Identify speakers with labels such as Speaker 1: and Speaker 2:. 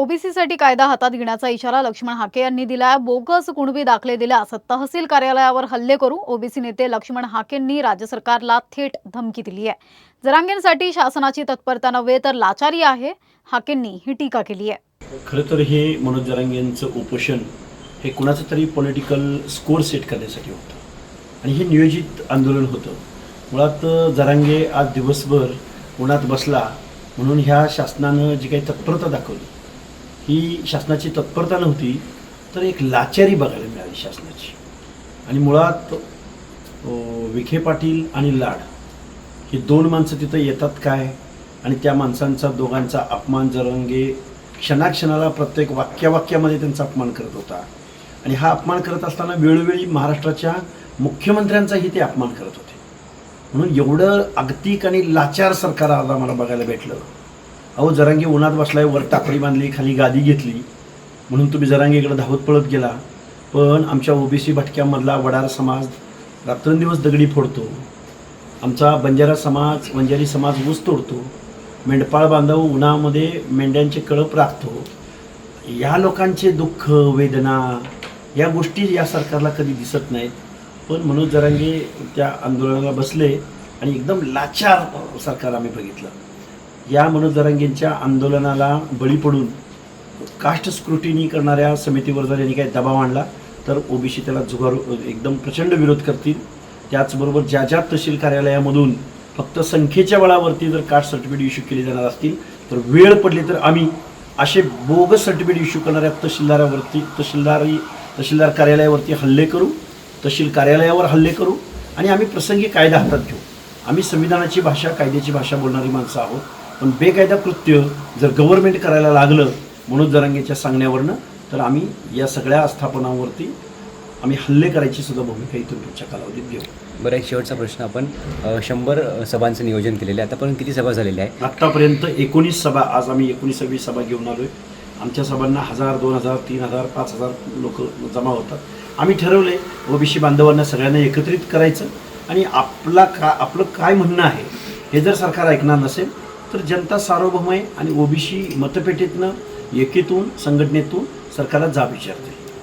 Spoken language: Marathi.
Speaker 1: ओबीसीसाठी कायदा हातात घेण्याचा इशारा लक्ष्मण हाके यांनी दिलाय. बोगस कुणबी दाखले दिल्यास तहसील कार्यालयावर हल्ले करू. ओबीसी नेते लक्ष्मण हाकेंनी राज्य सरकारला थेट धमकी दिली आहे. जरांगेंसाठी शासनाची तत्परता नव्हे तर लाचारी आहे, हाकेंनी ही टीका केली आहे.
Speaker 2: खरं तर हे मनोज जरांगेंचं उपोषण हे कुणाचं तरी पॉलिटिकल स्कोर सेट करण्यासाठी होतं आणि हे नियोजित आंदोलन होतं. मुळात जरांगे आज दिवसभर उन्हात बसला म्हणून ह्या शासनानं जी काही तत्परता दाखवली ही शासनाची तत्परता नव्हती तर एक लाचारी बघायला मिळाली शासनाची. आणि मुळात विखे पाटील आणि लाड ही दोन माणसं तिथं येतात काय आणि त्या माणसांचा दोघांचा अपमान जरांगे क्षणाक्षणाला प्रत्येक वाक्यामध्ये त्यांचा अपमान करत होता. आणि हा अपमान करत असताना वेळोवेळी महाराष्ट्राच्या मुख्यमंत्र्यांचाही ते अपमान करत होते. म्हणून एवढं अगतिक आणि लाचार सरकार आज आम्हाला बघायला भेटलं. अहो, जरांगे उन्हात बसलाय, वर टाकळी बांधली, खाली गादी घेतली म्हणून तुम्ही जरांगेकडे धावत पळत गेला. पण आमच्या ओबीसी भटक्यामधला वडार समाज रात्रंदिवस दगडी फोडतो, आमचा वंजारी समाज ऊस तोडतो, मेंढपाळ बांधव उन्हामध्ये मेंढ्यांचे कळप राखतो. या लोकांचे दुःख वेदना या गोष्टी या सरकारला कधी दिसत नाहीत. पण मनोज जरांगे त्या आंदोलनाला बसले आणि एकदम लाचार सरकार आम्ही बघितलं. या मनोज जरांगेंच्या आंदोलनाला बळी पडून कास्ट स्क्रुटिनी करणाऱ्या समितीवर जर यांनी काही दबाव आणला तर ओबीसी त्याला एकदम प्रचंड विरोध करतील. त्याचबरोबर ज्या तहसील कार्यालयामधून फक्त संख्येच्या बळावरती जर कास्ट सर्टिफिकेट इश्यू केली जाणार असतील तर वेळ पडली तर आम्ही असे बोगस सर्टिफिकेट इश्यू करणाऱ्या तहसीलदार कार्यालयावरती हल्ले करू, तहसील कार्यालयावर हल्ले करू आणि आम्ही प्रसंगी कायदा हातात घेऊ. आम्ही संविधानाची भाषा, कायद्याची भाषा बोलणारी माणसं आहोत. पण बेकायदा कृत्य जर गव्हर्नमेंट करायला लागलं मनोज जरांगेच्या सांगण्यावरनं तर आम्ही या सगळ्या आस्थापनांवरती आम्ही हल्ले करायची सुद्धा भूमिका इथून पुढच्या कालावधीत घेऊ.
Speaker 3: बरं, एक शेवटचा प्रश्न. आपण 100 सभांचं नियोजन केलेलं आहे. आतापर्यंत किती सभा झालेल्या आहे?
Speaker 2: आत्तापर्यंत 19 सभा. आज आम्ही 19वी सभा घेऊन आलो आहे. आमच्या सभांना 1000, 2000, 3000, 5000 लोक जमा होतात. आम्ही ठरवले ओबीसी बांधवांना सगळ्यांना एकत्रित करायचं आणि आपलं काय म्हणणं आहे हे जर सरकार ऐकणार नसेल तर जनता सार्वभौम आहे आणि ओबीसी मतपेटीतनं एकीतून संघटनेतून सरकारला जाब विचारते.